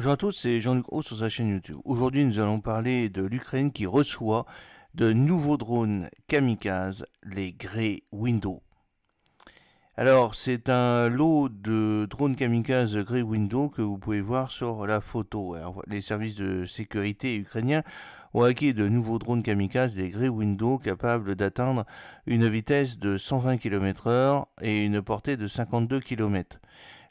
Bonjour à tous, c'est Jean-Luc Haut sur sa chaîne YouTube. Aujourd'hui, nous allons parler de l'Ukraine qui reçoit de nouveaux drones kamikazes, les Grey Window. Alors, c'est un lot de drones kamikazes Grey Window que vous pouvez voir sur la photo. Alors, les services de sécurité ukrainiens ont acquis de nouveaux drones kamikazes, les Grey Window, capables d'atteindre une vitesse de 120 km/h et une portée de 52 km.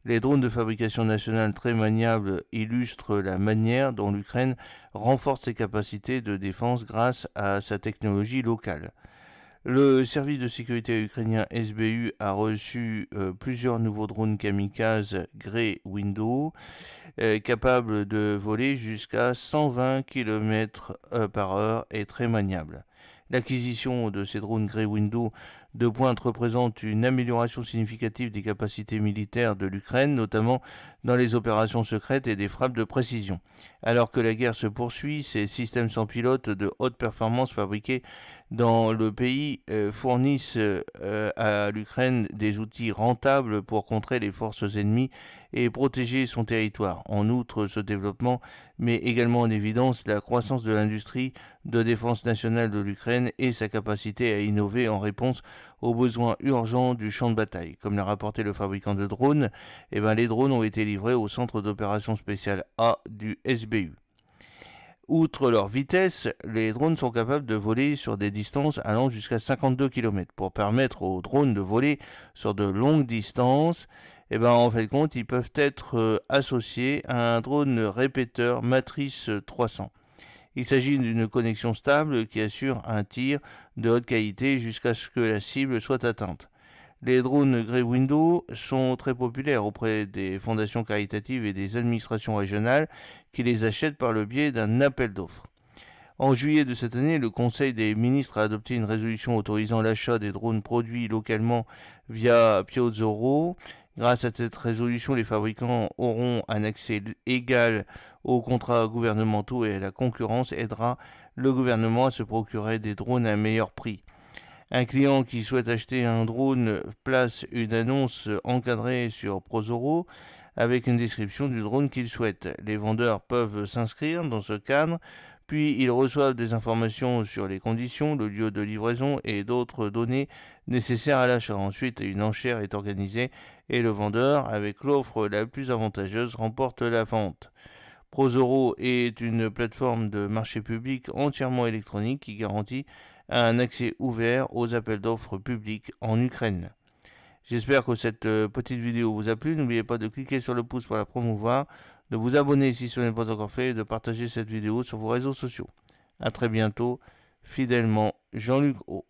Les drones de fabrication nationale très maniables illustrent la manière dont l'Ukraine renforce ses capacités de défense grâce à sa technologie locale. Le service de sécurité ukrainien SBU a reçu plusieurs nouveaux drones kamikazes Grey Window capables de voler jusqu'à 120 km/h et très maniables. L'acquisition de ces drones Grey Window de pointe représente une amélioration significative des capacités militaires de l'Ukraine, notamment dans les opérations secrètes et des frappes de précision. Alors que la guerre se poursuit, ces systèmes sans pilote de haute performance fabriqués dans le pays fournissent à l'Ukraine des outils rentables pour contrer les forces ennemies et protéger son territoire. En outre, ce développement met également en évidence la croissance de l'industrie de défense nationale de l'Ukraine et sa capacité à innover en réponse aux besoins urgents du champ de bataille. Comme l'a rapporté le fabricant de drones, les drones ont été livrés au centre d'opération spéciale A du SBU. Outre leur vitesse, les drones sont capables de voler sur des distances allant jusqu'à 52 km. Pour permettre aux drones de voler sur de longues distances, en fait compte, ils peuvent être associés à un drone répéteur Matrice 300. Il s'agit d'une connexion stable qui assure un tir de haute qualité jusqu'à ce que la cible soit atteinte. Les drones Grey Window sont très populaires auprès des fondations caritatives et des administrations régionales qui les achètent par le biais d'un appel d'offres. En juillet de cette année, le Conseil des ministres a adopté une résolution autorisant l'achat des drones produits localement via Piozoro. Grâce à cette résolution, les fabricants auront un accès égal aux contrats gouvernementaux et la concurrence aidera le gouvernement à se procurer des drones à un meilleur prix. Un client qui souhaite acheter un drone place une annonce encadrée sur Prozoro avec une description du drone qu'il souhaite. Les vendeurs peuvent s'inscrire dans ce cadre, puis ils reçoivent des informations sur les conditions, le lieu de livraison et d'autres données nécessaires à l'achat. Ensuite, une enchère est organisée et le vendeur, avec l'offre la plus avantageuse, remporte la vente. Prozoro est une plateforme de marché public entièrement électronique qui garantit un accès ouvert aux appels d'offres publics en Ukraine. J'espère que cette petite vidéo vous a plu. N'oubliez pas de cliquer sur le pouce pour la promouvoir, de vous abonner si ce n'est pas encore fait et de partager cette vidéo sur vos réseaux sociaux. A très bientôt, fidèlement Jean-Luc O.